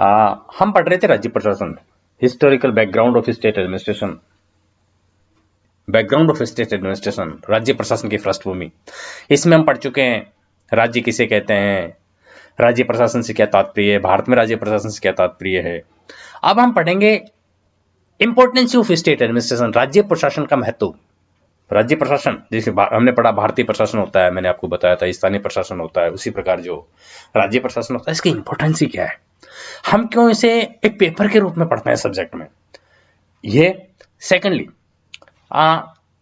हम पढ़ रहे थे राज्य प्रशासन, historical background of state administration, राज्य प्रशासन की पृष्ठभूमि। इसमें हम पढ़ चुके हैं राज्य किसे कहते हैं, राज्य प्रशासन से क्या तात्पर्य है, भारत में राज्य प्रशासन से क्या तात्पर्य है। अब हम पढ़ेंगे इंपॉर्टेंस ऑफ स्टेट एडमिनिस्ट्रेशन, राज्य प्रशासन का महत्व। राज्य प्रशासन जैसे हमने पढ़ा भारतीय प्रशासन होता है, मैंने आपको बताया था स्थानीय प्रशासन होता है, उसी प्रकार जो राज्य प्रशासन होता है इसकी इंपॉर्टेंस ही क्या है, हम क्यों इसे एक पेपर के रूप में पढ़ते हैं सब्जेक्ट में। ये सेकेंडली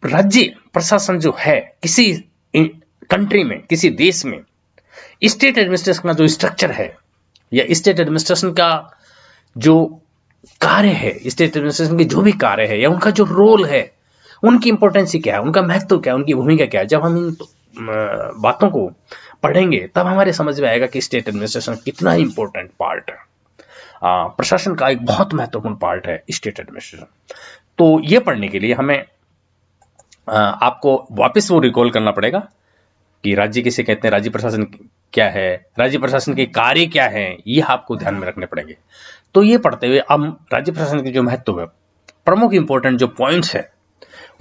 राज्य प्रशासन जो है किसी कंट्री में, किसी देश में स्टेट एडमिनिस्ट्रेशन का जो स्ट्रक्चर है या स्टेट एडमिनिस्ट्रेशन का जो कार्य है, स्टेट एडमिनिस्ट्रेशन के जो भी कार्य है या उनका जो रोल है, उनकी इंपॉर्टेंस क्या है, उनका महत्व क्या है, उनकी भूमिका क्या है। जब हम इन बातों को पढ़ेंगे तब हमारे समझ में आएगा कि स्टेट एडमिनिस्ट्रेशन कितना इंपॉर्टेंट पार्ट है, प्रशासन का एक बहुत महत्वपूर्ण पार्ट है स्टेट एडमिनिस्ट्रेशन। तो ये पढ़ने के लिए हमें आपको वापस वो रिकॉल करना पड़ेगा कि राज्य किसे कहते हैं, राज्य प्रशासन क्या है, राज्य प्रशासन के कार्य क्या है, ये आपको ध्यान में रखने पड़ेंगे। तो ये पढ़ते हुए हम राज्य प्रशासन के जो महत्व है, प्रमुख इंपॉर्टेंट जो पॉइंट्स है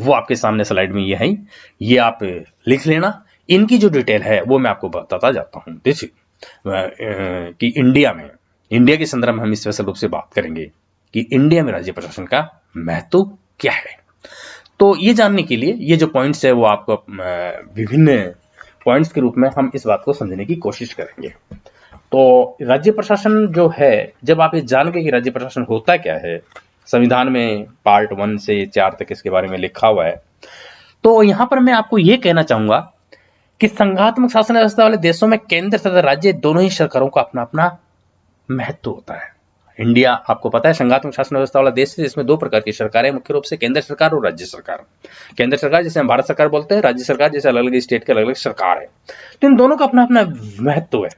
वो आपके सामने स्लाइड में ये है, ये आप लिख लेना। इनकी जो डिटेल है वो मैं आपको बताता जाता हूं। देखिए कि इंडिया के संदर्भ में हम स्पेशल रूप से बात करेंगे कि इंडिया में राज्य प्रशासन का महत्व क्या है। तो ये जानने के लिए ये जो पॉइंट्स है वो आपको विभिन्न पॉइंट्स के रूप में हम इस बात को समझने की कोशिश करेंगे। तो राज्य प्रशासन जो है, जब आप ये जान गए कि राज्य प्रशासन होता क्या है, संविधान में पार्ट 1 से 4 तक इसके बारे में लिखा हुआ है, तो यहां पर मैं आपको यह कहना चाहूंगा कि संघात्मक शासन व्यवस्था वाले देशों में केंद्र तथा राज्य दोनों ही सरकारों का अपना अपना महत्व होता है। इंडिया आपको पता है संघात्मक शासन व्यवस्था वाला देश है, जिसमें 2 प्रकार की सरकारें, मुख्य रूप से केंद्र सरकार और राज्य सरकार। केंद्र सरकार जिसे हम भारत सरकार बोलते हैं, राज्य सरकार जैसे अलग अलग स्टेट के अलग अलग सरकार है। तो इन दोनों का अपना अपना महत्व है।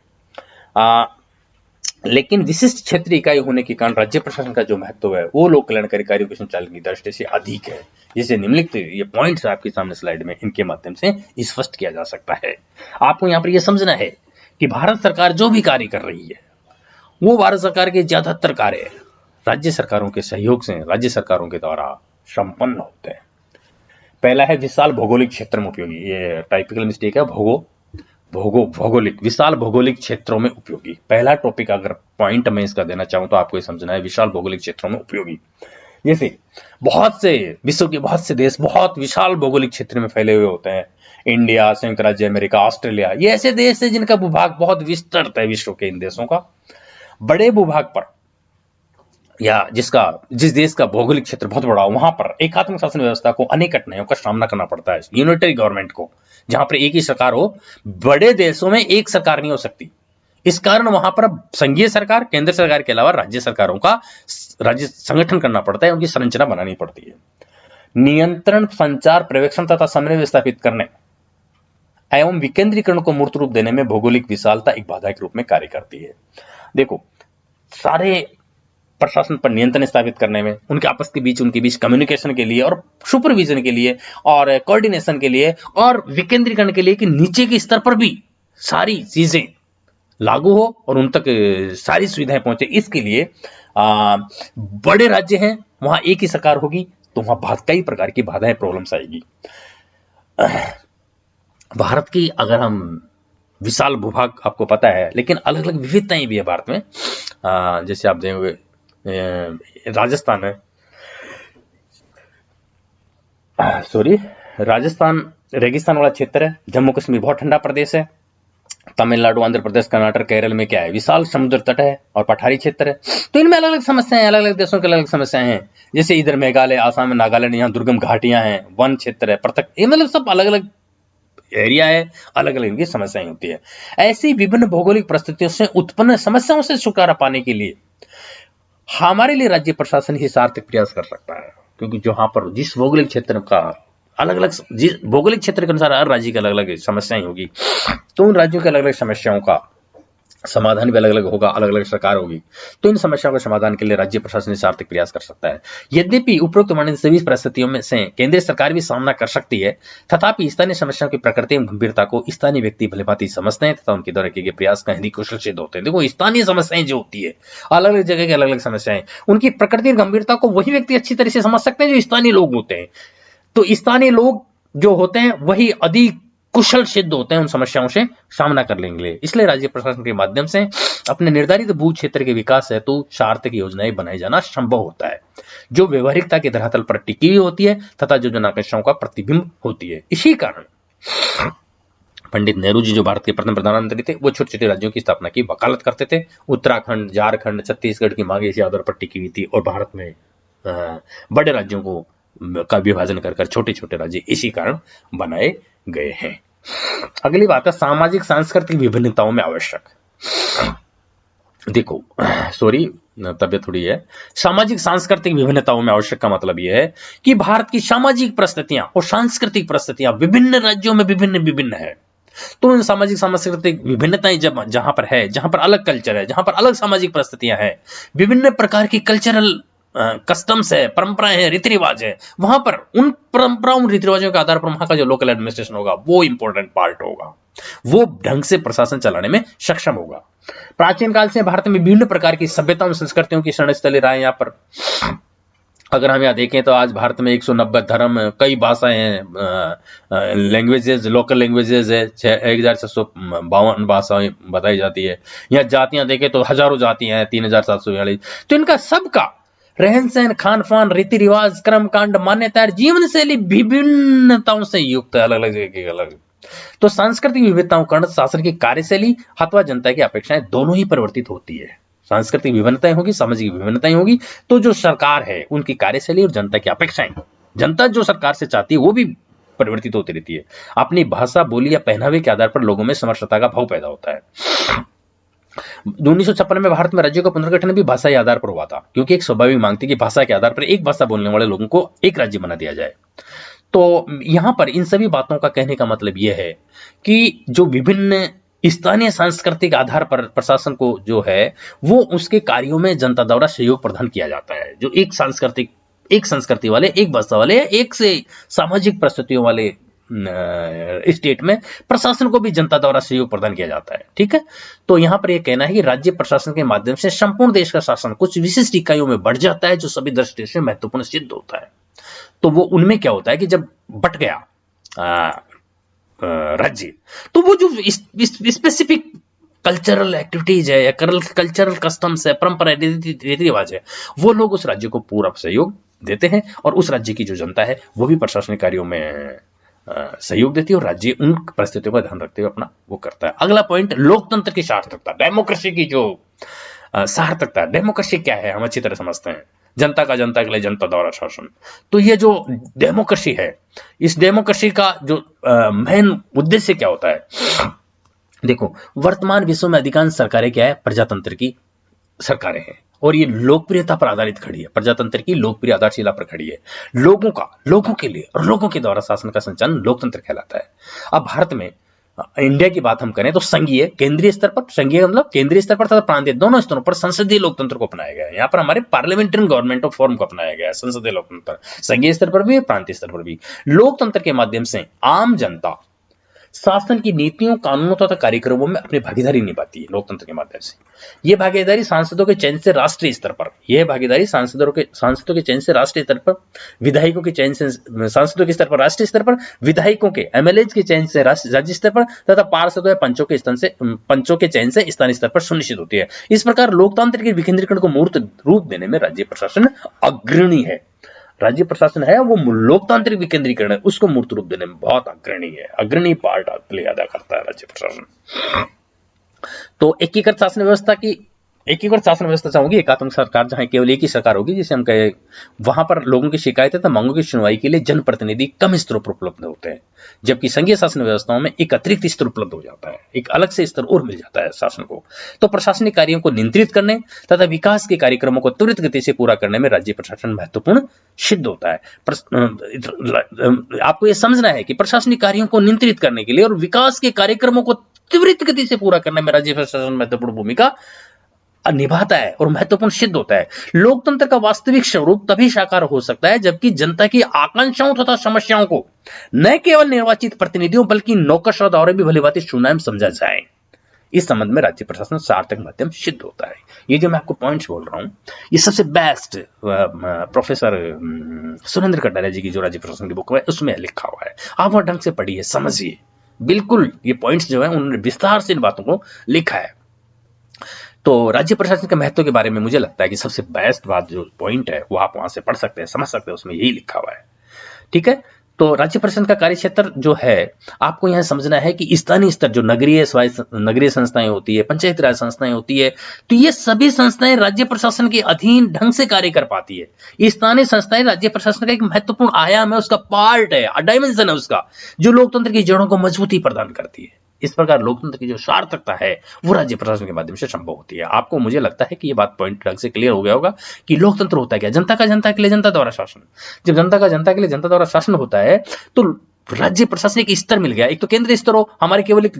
लेकिन विशिष्ट क्षेत्रीय इकाई होने के कारण राज्य प्रशासन का जो महत्व है वो लोक कल्याणकारी कार्यों के संचालन की दृष्टि से अधिक है, जिसे निम्नलिखित ये पॉइंट्स आपके सामने स्लाइड में इनके माध्यम से स्पष्ट किया जा सकता है। आपको यहाँ पर यह समझना है कि भारत सरकार जो भी कार्य कर रही है वो भारत सरकार के ज्यादातर कार्य राज्य सरकारों के सहयोग से, राज्य सरकारों के द्वारा संपन्न होते हैं। पहला है विशाल भौगोलिक क्षेत्र में उपयोगी, ये टाइपिकल मिस्टेक है, भौगोलिक, विशाल भौगोलिक क्षेत्रों में उपयोगी। पहला टॉपिक अगर पॉइंट मैं इसका देना चाहूं तो आपको ये समझना है विशाल भौगोलिक क्षेत्रों में उपयोगी। जैसे बहुत से विश्व के बहुत से देश बहुत विशाल भौगोलिक क्षेत्र में फैले हुए होते हैं, इंडिया, संयुक्त राज्य अमेरिका, ऑस्ट्रेलिया, ये ऐसे देश है जिनका भूभाग बहुत विस्तृत है। विश्व के इन देशों का बड़े भूभाग पर या जिस देश का भौगोलिक क्षेत्र बहुत बड़ा हो, वहां पर एकात्मक शासन व्यवस्था को अनेक कठिनाइयों का सामना करना पड़ता है। यूनिटरी गवर्नमेंट को, जहां पर एक ही सरकार हो, बड़े देशों में एक सरकार नहीं हो सकती। इस कारण वहां पर संघीय सरकार, केंद्र सरकार के अलावा राज्य सरकारों का राज्य संगठन करना पड़ता है, उनकी संरचना बनानी पड़ती है। नियंत्रण, संचार, पर्यवेक्षण तथा समन्वय स्थापित करने एवं विकेंद्रीकरण को मूर्त रूप देने में भौगोलिक विशालता एक बाधा के रूप में कार्य करती है। देखो, सारे प्रशासन पर नियंत्रण स्थापित करने में, उनके बीच कम्युनिकेशन के लिए और सुपरविजन के लिए और कोऑर्डिनेशन के लिए और विकेंद्रीकरण के लिए कि नीचे के स्तर पर भी सारी चीजें लागू हो और उन तक सारी सुविधाएं पहुंचे, इसके लिए बड़े राज्य हैं, वहां एक ही सरकार होगी तो वहां कई प्रकार की बाधाएं, प्रॉब्लम्स आएगी। भारत की अगर हम विशाल भूभाग आपको पता है, लेकिन अलग अलग विविधताएं भी है भारत में। जैसे आप देखेंगे राजस्थान है, राजस्थान रेगिस्तान वाला क्षेत्र है, जम्मू कश्मीर बहुत ठंडा प्रदेश है, तमिलनाडु, आंध्र प्रदेश, कर्नाटक, केरल में क्या है, विशाल समुद्र तट है और पठारी क्षेत्र है। तो इनमें अलग अलग समस्याएं, अलग अलग देशों की अलग अलग समस्याएं हैं। जैसे इधर मेघालय, आसाम में, नागालैंड, यहाँ दुर्गम घाटियां हैं, वन क्षेत्र है, पृथक, ये मतलब सब अलग अलग एरिया है, अलग अलग इनकी समस्याएं होती है। ऐसी विभिन्न भौगोलिक परिस्थितियों से उत्पन्न समस्याओं से छुटकारा पाने के लिए हमारे लिए राज्य प्रशासन ही सार्थक प्रयास कर सकता है, क्योंकि जहां पर जिस भौगोलिक क्षेत्र का अलग अलग, जिस भौगोलिक क्षेत्र के अनुसार हर राज्य की अलग अलग समस्याएं होगी, तो उन राज्यों की अलग अलग समस्याओं का समाधान भी अलग अलग होगा, अलग अलग सरकार होगी, तो इन समस्याओं के समाधान के लिए राज्य प्रशासन सार्थक प्रयास कर सकता है। यद्यपि उपरोक्त वर्णित सभी परिस्थितियों में से केंद्रीय सरकार भी सामना कर सकती है, तथापि स्थानीय समस्याओं की प्रकृति एवं गंभीरता को स्थानीय व्यक्ति भलीभांति समझते हैं तथा उनके द्वारा किए गए प्रयास कहीं भी कुशल सिद्ध होते हैं। देखो, स्थानीय समस्याएं जो होती है, अलग अलग जगह की अलग अलग समस्याएं, उनकी प्रकृति और गंभीरता को वही व्यक्ति अच्छी तरह से समझ सकते हैं जो स्थानीय लोग होते हैं। तो स्थानीय लोग जो होते हैं वही अधिक कुशल सिद्ध होते हैं उन समस्याओं से सामना कर लेंगे। इसलिए राज्य प्रशासन के माध्यम से अपने निर्धारित भू क्षेत्र के विकास हेतु सार्थक योजनाएं बनाई जाना संभव होता है, जो व्यवहारिकता के धरातल पर टिकी हुई होती है तथा जो जनाकांक्षाओं का प्रतिबिंब होती है। इसी कारण पंडित नेहरू जी जो भारत के प्रथम प्रधानमंत्री थे, वो छोटे छोटे राज्यों की स्थापना की वकालत करते थे। उत्तराखंड, झारखंड, छत्तीसगढ़ की मांग इसी आधार पर टिकी हुई थी और भारत में बड़े राज्यों को का विभाजन कर छोटे छोटे राज्य इसी कारण बनाए गए हैं। अगली बात है सामाजिक सांस्कृतिक विभिन्नताओं में आवश्यक। देखो, सॉरी तबियत थोड़ी है। सामाजिक सांस्कृतिक विभिन्नताओं में आवश्यक का मतलब यह है कि भारत की सामाजिक परिस्थितियां और सांस्कृतिक परिस्थितियां विभिन्न राज्यों में विभिन्न है। तो उन सामाजिक सांस्कृतिक विभिन्नताएं जहां पर है, जहां पर अलग कल्चर है, जहां पर अलग सामाजिक परिस्थितियां हैं, विभिन्न प्रकार की कल्चरल कस्टम्स है, परंपराएं हैं, रीति रिवाज है, वहां पर उन परंपराओं रीति रिवाजों के आधार पर वहां का जो लोकल एडमिनिस्ट्रेशन होगा वो इंपॉर्टेंट पार्ट होगा, वो ढंग से प्रशासन चलाने में सक्षम होगा। प्राचीन काल से भारत में विभिन्न प्रकार की सभ्यताओं संस्कृतियों की शरणस्थली रहा है। यहाँ पर अगर हम यहाँ देखें तो आज भारत में 190 धर्म, कई भाषाएं हैं, लैंग्वेजेस, लोकल लैंग्वेजेस है, 1652 भाषाएं बताई जाती है। यहाँ जातियां देखें तो हजारों जातियां हैं, 3742। तो इनका सबका रहन सहन, खान पान, रीति रिवाज, कर्म कांड, मान्यता, जीवन शैली विभिन्नताओं से युक्त है, अलग अलग जगह की अलग। तो सांस्कृतिक विविधताओं कारण शासन की कार्यशैली अथवा जनता की अपेक्षाएं दोनों ही परिवर्तित होती है। सांस्कृतिक विभिन्नताएं होगी, सामाजिक विभिन्नताएं होगी, तो जो सरकार है उनकी कार्यशैली और जनता की अपेक्षाएं, जनता जो सरकार से चाहती है वो भी परिवर्तित होती रहती है। अपनी भाषा, बोली या पहनावे के आधार पर लोगों में समरसता का भाव पैदा होता है। 1956 में भारत में राज्यों का पुनर्गठन भी भाषा के आधार पर हुआ था, क्योंकि एक स्वाभाविक मांग थी कि भाषा के आधार पर एक भाषा बोलने वाले लोगों को एक राज्य बना दिया जाए। तो यहां पर इन सभी बातों का कहने का मतलब यह है कि जो विभिन्न स्थानीय सांस्कृतिक आधार पर प्रशासन को जो है वो उसके कार्यों में जनता द्वारा सहयोग प्रदान किया जाता है। जो एक संस्कृति वाले, एक भाषा वाले, एक से सामाजिक परिस्थितियों वाले स्टेट में प्रशासन को भी जनता द्वारा सहयोग प्रदान किया जाता है। ठीक है, तो यहां पर यह कहना है कि राज्य प्रशासन के माध्यम से संपूर्ण देश का शासन कुछ विशिष्ट इकाइयों में बढ़ जाता है, जो सभी दृष्टियों से महत्वपूर्ण सिद्ध होता है। तो वो उनमें क्या होता है कि जब बट गया राज्य, तो वो जो स्पेसिफिक कल्चरल एक्टिविटीज है या कल्चरल कस्टम्स है, परंपरा, रीति रिवाज है, वो लोग उस राज्य को पूरा सहयोग देते हैं और उस राज्य की जो जनता है वो भी प्रशासनिक कार्यों में सहयोग देती है और राज्य उन परिस्थितियों का ध्यान रखते हुए अपना वो करता है। अगला पॉइंट, लोकतंत्र की सार्थकता, डेमोक्रेसी की जो सार्थकता। डेमोक्रेसी क्या है हम अच्छी तरह समझते हैं, जनता का जनता के लिए, जनता द्वारा शासन। तो ये जो डेमोक्रेसी है, इस डेमोक्रेसी का जो मेन उद्देश्य क्या होता है। देखो, वर्तमान विश्व में अधिकांश सरकारें क्या है, प्रजातंत्र की सरकारें हैं और ये लोकप्रियता पर आधारित खड़ी है। प्रजातंत्र की लोकप्रिय आधारशिला पर खड़ी है। लोगों के लिए और लोगों के द्वारा शासन का संचालन लोकतंत्र कहलाता है। अब भारत में इंडिया की बात हम करें तो संघीय, केंद्रीय स्तर पर, संघीय मतलब केंद्रीय स्तर पर तथा प्रांतीय, दोनों स्तरों पर संसदीय लोकतंत्र को अपनाया गया है। यहाँ पर हमारे पार्लियामेंट्री गवर्नमेंट ऑफ फॉर्म को अपनाया गया है, संसदीय लोकतंत्र, संघीय स्तर पर भी, प्रांतीय स्तर पर भी। लोकतंत्र के माध्यम से आम जनता शासन की नीतियों, कानूनों तथा कार्यक्रमों में अपनी भागीदारी निभाती है। लोकतंत्र के माध्यम से यह भागीदारी सांसदों के चयन से राष्ट्रीय स्तर पर, सांसदों के चयन से राष्ट्रीय स्तर पर, विधायकों के चयन से सांसदों के स्तर पर राष्ट्रीय स्तर पर, विधायकों के एमएलएज के चयन से राज्य स्तर पर तथा पार्षदों या पंचों के चयन से स्थानीय स्तर पर सुनिश्चित होती है। इस प्रकार लोकतांत्रिक विकेंद्रीकरण को मूर्त रूप देने में राज्य प्रशासन अग्रणी है। राज्य प्रशासन है वो लोकतांत्रिक विकेंद्रीकरण है, उसको मूर्त रूप देने में बहुत अग्रणी है, अग्रणी पार्ट प्ले अदा करता है राज्य प्रशासन। तो एकीकृत शासन व्यवस्था की एक और शासन व्यवस्था चाहूंगी, एकात्मक सरकार, जहां केवल एक ही सरकार होगी, जिसे हम कहे वहां पर लोगों की शिकायतें तथा मांगों की सुनवाई के लिए जनप्रतिनिधि कम स्तरों पर उपलब्ध होते हैं, जबकि संघीय शासन व्यवस्थाओं में एक अतिरिक्त स्तर उपलब्ध हो जाता है, एक अलग से स्तर और मिल जाता है शासन को। तो प्रशासनिक कार्यों को नियंत्रित करने तथा विकास के कार्यक्रमों को त्वरित गति से पूरा करने में राज्य प्रशासन महत्वपूर्ण सिद्ध होता है। आपको यह समझना है कि प्रशासनिक कार्यों को नियंत्रित करने के लिए और विकास के कार्यक्रमों को त्वरित गति से पूरा करने में राज्य प्रशासन महत्वपूर्ण भूमिका निभाता है और महत्वपूर्ण सिद्ध होता है। लोकतंत्र का वास्तविक स्वरूप तभी साकार हो सकता है जबकि जनता की आकांक्षाओं तथा समस्याओं को न केवल निर्वाचित प्रतिनिधियों बल्कि नौकरशाह द्वारा भी भलीभांति सुना एवं समझा जाए। इस संबंध में राज्य प्रशासन सार्थक माध्यम सिद्ध होता है। ये जो मैं आपको पॉइंट्स बोल रहा हूं, ये सबसे बेस्ट प्रोफेसर सुरेंद्र कटारिया जी की जो राज्य प्रशासन की बुक है उसमें लिखा हुआ है। आप वह ढंग से पढ़िए, समझिए, बिल्कुल ये पॉइंट्स जो है उन्होंने विस्तार से इन बातों को लिखा है। तो राज्य प्रशासन के महत्व के बारे में मुझे लगता है कि सबसे बेस्ट बात जो पॉइंट है वो आप वहां से पढ़ सकते हैं, समझ सकते हैं, उसमें यही लिखा हुआ है। ठीक है, तो राज्य प्रशासन का कार्यक्षेत्र जो है आपको यहां समझना है कि स्थानीय स्तर जो नगरीय संस्थाएं होती है, पंचायती राज संस्थाएं होती है, तो ये सभी संस्थाएं राज्य प्रशासन के अधीन ढंग से कार्य कर पाती है। ये स्थानीय संस्थाएं राज्य प्रशासन का एक महत्वपूर्ण आयाम है, उसका पार्ट है, डायमेंशन है उसका, जो लोकतंत्र की जड़ों को मजबूती प्रदान करती है। इस प्रकार लोकतंत्र की जो सार्थकता है वो राज्य प्रशासन के माध्यम से संभव होती है। आपको मुझे लगता है कि ये बात पॉइंट ढंग से क्लियर हो गया होगा कि लोकतंत्र होता है क्या। जनता का जनता के लिए जनता द्वारा शासन। जब जनता का जनता के लिए जनता द्वारा शासन होता है तो राज्य प्रशासनिक स्तर मिल गया। एक तो केंद्रीय स्तर हो, हमारे केवल एक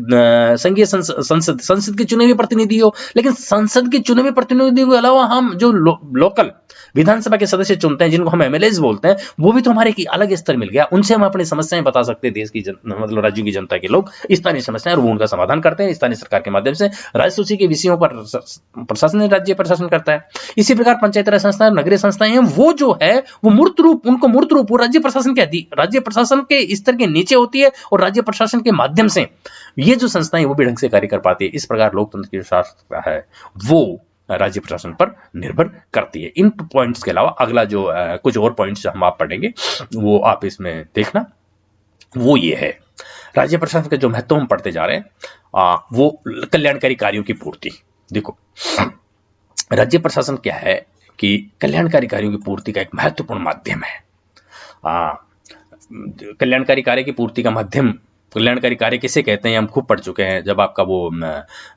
संघीय संसद के चुने हुए प्रतिनिधि हो, लेकिन संसद के चुने हुए प्रतिनिधियों के अलावा हम जो लोकल विधानसभा के सदस्य चुनते हैं, जिनको हम एमएलए बोलते हैं, वो भी तो हमारे एक अलग स्तर मिल गया। उनसे हम अपनी समस्याएं बता सकते हैं। देश की मतलब राज्यों की जनता के लोग स्थानीय समस्याएं, और वो उनका समाधान करते हैं स्थानीय सरकार के माध्यम से। राज्य सूची के विषयों पर प्रशासन राज्य प्रशासन करता है। इसी प्रकार पंचायत राज संस्थाएं, नगरीय संस्थाएं हैं, वो जो है वो मूर्त रूप राज्य प्रशासन के स्तर के नीचे होती है, और राज्य प्रशासन के माध्यम से ये जो संस्थाएं वो भी ढंग से कार्य कर पाती है। इस प्रकार लोकतंत्र की जो शासकता है वो राज्य प्रशासन पर निर्भर करती है। इन पॉइंट्स के अलावा अगला जो कुछ और पॉइंट्स हम आप पढ़ेंगे वो आप इसमें देखना, वो ये है राज्य प्रशासन के जो महत्व हम पढ़ते जा रहे हैं वो कल्याणकारी कार्यों की पूर्ति। देखो, राज्य प्रशासन क्या है कि कल्याणकारी कार्यों की पूर्ति का एक महत्वपूर्ण माध्यम है। कल्याणकारी कार्य की पूर्ति का माध्यम, कल्याणकारी कार्य किसे कहते हैं हम खूब पढ़ चुके हैं। जब आपका वो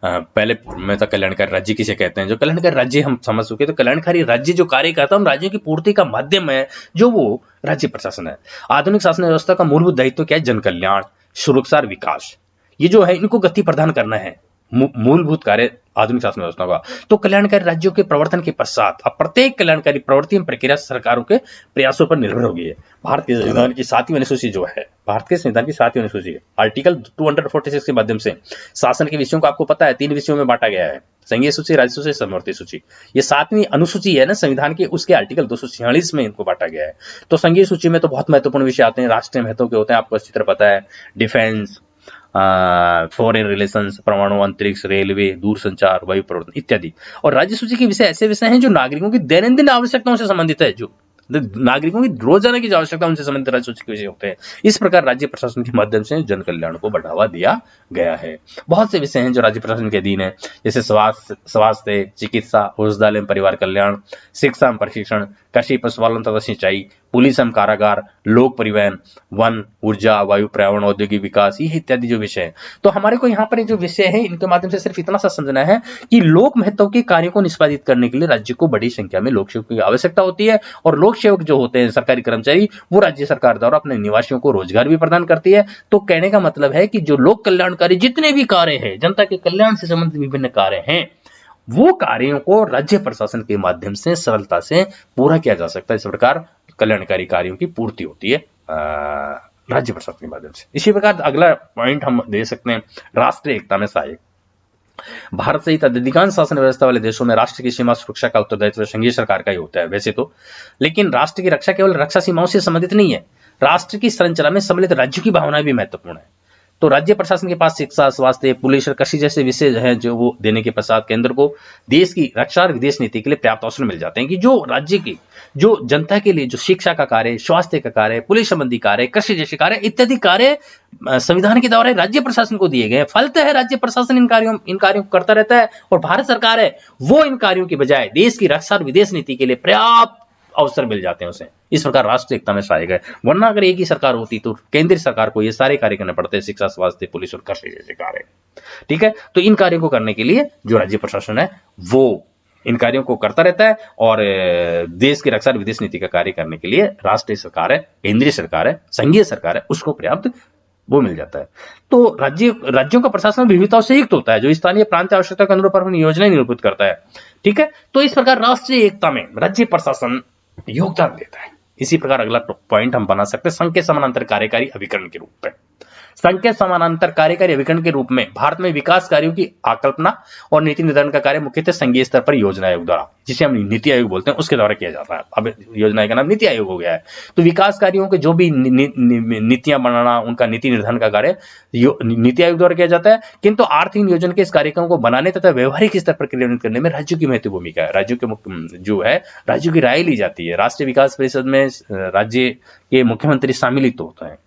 पहले में था कल्याणकारी राज्य किसे कहते हैं, जो कल्याणकारी राज्य हम समझ चुके, तो कल्याणकारी राज्य जो कार्य करता है उन राज्यों की पूर्ति का माध्यम है जो वो राज्य प्रशासन है। आधुनिक शासन व्यवस्था का मूलभूत दायित्व क्या है? जन कल्याण, सुरक्षा और विकास, ये जो है इनको गति प्रदान करना है, मूलभूत कार्य आधुनिक शासन व्यवस्था का। तो कल्याणकारी राज्यों के प्रवर्तन के पश्चात अब प्रत्येक कल्याणकारी प्रवृत्ति एवं प्रक्रिया सरकारों के प्रयासों पर निर्भर हो गई है। भारत के संविधान की 7वीं अनुसूची जो है, भारत के संविधान की 7वीं अनुसूची आर्टिकल 246 के माध्यम से शासन के विषयों को आपको पता है 3 विषयों में बांटा गया है, संघीय सूची, राज्य सूची, समवर्ती सूची। ये 7वीं अनुसूची है ना संविधान की, उसके आर्टिकल 246 में इनको बांटा गया है। तो संघीय सूची में तो बहुत महत्वपूर्ण विषय आते हैं, राष्ट्रीय महत्व के होते हैं, आपको अच्छी तरह पता है, डिफेंस, फॉरेन रिलेशंस, परमाणु, अंतरिक्ष, रेलवे, दूरसंचार, वायु प्रवर्तन इत्यादि। और राज्य सूची के विषय ऐसे विषय हैं जो नागरिकों की दैनंदिन आवश्यकताओं से संबंधित है, जो नागरिकों की रोजाना की आवश्यकता उनसे संबंधित राज्य सूची के विषय होते हैं। इस प्रकार राज्य प्रशासन के माध्यम से जन कल्याण को बढ़ावा दिया गया है। बहुत से विषय हैं जो राज्य प्रशासन के अधीन है, जैसे स्वास्थ्य, चिकित्सा, औषधालय, परिवार कल्याण, शिक्षा एवं प्रशिक्षण, कृषि, पशुपालन तथा सिंचाई, पुलिस एवं कारागार, लोक परिवहन, वन, ऊर्जा, वायु, पर्यावरण, औद्योगिक विकास, ये इत्यादि जो विषय है। तो हमारे को यहाँ पर जो विषय है इनके माध्यम से सिर्फ इतना सा समझना है कि लोक महत्व के कार्यों को निष्पादित करने के लिए राज्य को बड़ी संख्या में लोक सेवकों की आवश्यकता होती है, और लोक सेवक जो होते हैं सरकारी कर्मचारी, वो राज्य सरकार द्वारा अपने निवासियों को रोजगार भी प्रदान करती है। तो कहने का मतलब है कि जो लोक कल्याणकारी जितने भी कार्य हैं, जनता के कल्याण से संबंधित विभिन्न कार्य हैं, वो कार्यों को राज्य प्रशासन के माध्यम से सरलता से पूरा किया जा सकता है। इस प्रकार कल्याणकारी कार्यों की पूर्ति होती है राज्य प्रशासन के माध्यम से। इसी प्रकार अगला पॉइंट हम दे सकते हैं, राष्ट्रीय एकता में सहायक। भारत सहित अधिकांश शासन व्यवस्था वाले देशों में राष्ट्र की सीमा सुरक्षा का उत्तरदायित्व संघीय सरकार का ही होता है वैसे तो, लेकिन राष्ट्र की रक्षा केवल रक्षा सीमाओं से संबंधित नहीं है, राष्ट्र की संरचना में सम्मिलित राज्यों की भावना भी महत्वपूर्ण है। तो राज्य प्रशासन के पास शिक्षा, स्वास्थ्य, पुलिस और कृषि जैसे विषय हैं जो वो देने के पश्चात केंद्र को देश की रक्षा और विदेश नीति के लिए पर्याप्त अवसर मिल जाते हैं कि जो राज्य की जो जनता के लिए जो शिक्षा का कार्य, स्वास्थ्य का कार्य, पुलिस संबंधी कार्य, कृषि जैसे कार्य इत्यादि कार्य संविधान के द्वारा राज्य प्रशासन को दिए गए। फलतः है राज्य प्रशासन इन कार्यों को करता रहता है और भारत सरकार है वो इन कार्यों की बजाय देश की रक्षा और विदेश नीति के लिए पर्याप्त अवसर मिल जाते हैं उसे। इस प्रकार राष्ट्रीय एकता में सहायक है। वरना अगर एक ही सरकार होती तो केंद्रीय सरकार को ये सारे कार्य करने पड़ते हैं, शिक्षा, स्वास्थ्य, पुलिस और कृषि जैसे कार्य। ठीक है, तो इन कार्यों को करने के लिए जो राज्य प्रशासन है वो इन कार्यों को करता रहता है और देश की रक्षा और विदेश नीति का कार्य करने के लिए राष्ट्रीय सरकार है, केंद्रीय सरकार है, संघीय सरकार है, उसको पर्याप्त वो मिल जाता है। तो राज्यों का प्रशासन विविधताओं से युक्त होता है जो स्थानीय प्रांतीय आवश्यकता के अनुरूप अपनी योजनाएं निरूपित करता है। ठीक है, तो इस प्रकार राष्ट्रीय एकता में राज्य प्रशासन योगदान देता है। इसी प्रकार अगला पॉइंट हम बना सकते हैं संघ के समानांतर कार्यकारी अभिकरण के रूप में। संघ के समानांतर कार्यकारी अभिकरण के रूप में भारत में विकास कार्यों की आकल्पना और नीति निर्धारण का कार्य मुख्यतः संघीय स्तर पर योजना आयोग द्वारा, जिसे हम नीति आयोग बोलते हैं, उसके द्वारा किया जाता है। अब योजना का नाम नीति आयोग हो गया है। तो विकास कार्यों के जो भी नीतियां बनाना, उनका नीति निर्धारण का कार्य नीति आयोग द्वारा किया जाता है। किंतु आर्थिक नियोजन के इस कार्यक्रम को बनाने तथा व्यवहारिक स्तर पर क्रियान्वित करने में राज्यों की महत्वपूर्ण भूमिका है। राज्यों की राय ली जाती है। राष्ट्रीय विकास परिषद में राज्य के मुख्यमंत्री सम्मिलित होता है।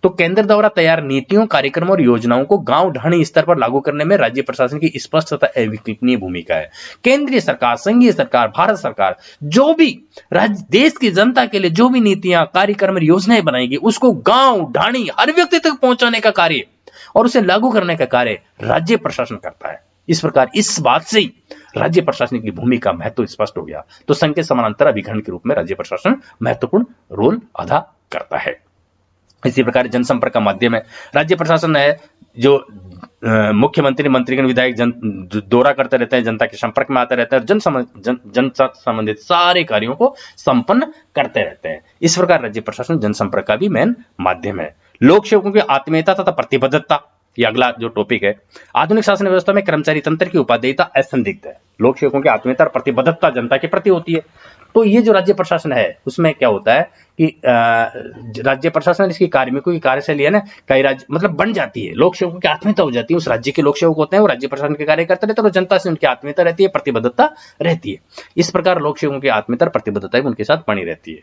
तो केंद्र द्वारा तैयार नीतियों, कार्यक्रमों और योजनाओं को गांव ढाणी स्तर पर लागू करने में राज्य प्रशासन की स्पष्ट तथा अविश्वसनीय भूमिका है। केंद्रीय सरकार, संघीय सरकार, भारत सरकार जो भी देश की जनता के लिए जो भी नीतियां, कार्यक्रम और योजनाएं बनाएगी उसको गांव ढाणी हर व्यक्ति तक पहुंचाने का कार्य और उसे लागू करने का कार्य राज्य प्रशासन करता है। इस प्रकार इस बात से ही राज्य प्रशासन की भूमिका महत्व स्पष्ट हो गया। तो संघ के समानांतर अभिकरण के रूप में राज्य प्रशासन महत्वपूर्ण रोल अदा करता है। इसी प्रकार जनसंपर्क का माध्यम है। राज्य प्रशासन है जो मुख्यमंत्री, मंत्रीगण, विधायक दौरा करते रहते हैं, जनता के संपर्क में आते रहते हैं, जन संबंधित सारे कार्यों को संपन्न करते रहते हैं। इस प्रकार राज्य प्रशासन जनसंपर्क का भी मेन माध्यम है। लोक सेवकों की आत्मीयता तथा प्रतिबद्धता, ये अगला जो टॉपिक है। आधुनिक शासन व्यवस्था में कर्मचारी तंत्र की उपादेयता असंदिग्ध है। लोक सेवकों की आत्मीयता और प्रतिबद्धता जनता के प्रति होती है। तो ये जो राज्य प्रशासन है उसमें क्या होता है कि राज्य प्रशासन इसकी कार्मिकों की कार्यशैली है ना, कई राज्य मतलब बन जाती है, लोक सेवकों की आत्मीयता हो जाती है। उस राज्य के लोक सेवक होते हैं वो राज्य प्रशासन के कार्य करते रहते हैं और जनता से उनकी आत्मीयता रहती है, प्रतिबद्धता रहती है। इस प्रकार लोक सेवकों की आत्मीयता और प्रतिबद्धता उनके साथ बनी रहती है।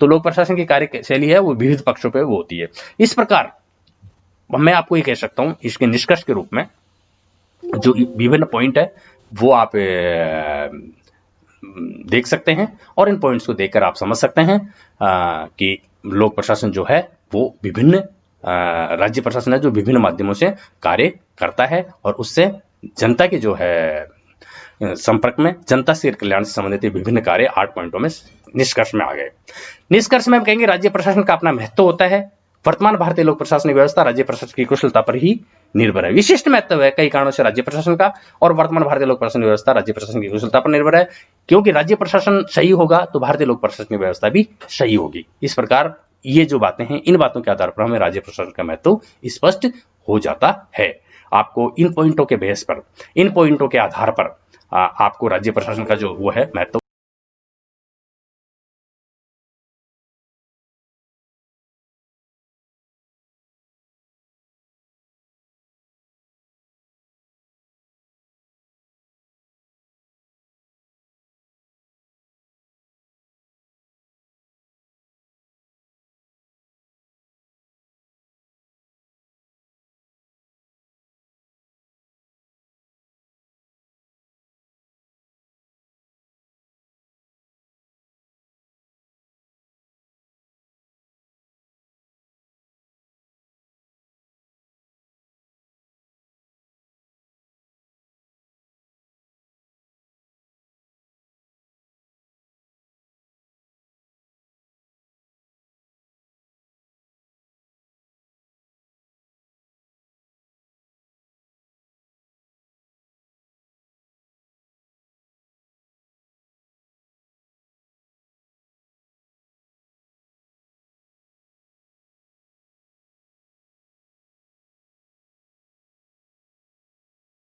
तो लोक प्रशासन की कार्यशैली है वो विविध पक्षों पर वो होती है। इस प्रकार मैं आपको ये कह सकता हूं इसके निष्कर्ष के रूप में जो विभिन्न पॉइंट है वो आप देख सकते हैं और इन पॉइंट्स को देखकर आप समझ सकते हैं कि लोक प्रशासन जो है वो विभिन्न राज्य प्रशासन है जो विभिन्न माध्यमों से कार्य करता है और उससे जनता के जो है संपर्क में, जनता से कल्याण से संबंधित विभिन्न कार्य 8 पॉइंटों में निष्कर्ष में आ गए। निष्कर्ष में हम कहेंगे राज्य प्रशासन का अपना महत्व होता है। वर्तमान भारतीय लोक प्रशासनिक व्यवस्था राज्य प्रशासन की कुशलता पर ही निर्भर है। विशिष्ट महत्व है कई कारणों से राज्य प्रशासन का और वर्तमान भारतीय लोक प्रशासनिक व्यवस्था राज्य प्रशासन की कुशलता पर निर्भर है। क्योंकि राज्य प्रशासन सही होगा तो भारतीय लोक प्रशासनिक व्यवस्था भी सही होगी। इस प्रकार ये जो बातें हैं इन बातों के आधार पर हमें राज्य प्रशासन का महत्व स्पष्ट हो जाता है। आपको इन पॉइंटों के बेस पर, इन पॉइंटों के आधार पर आपको राज्य प्रशासन का जो वो है महत्व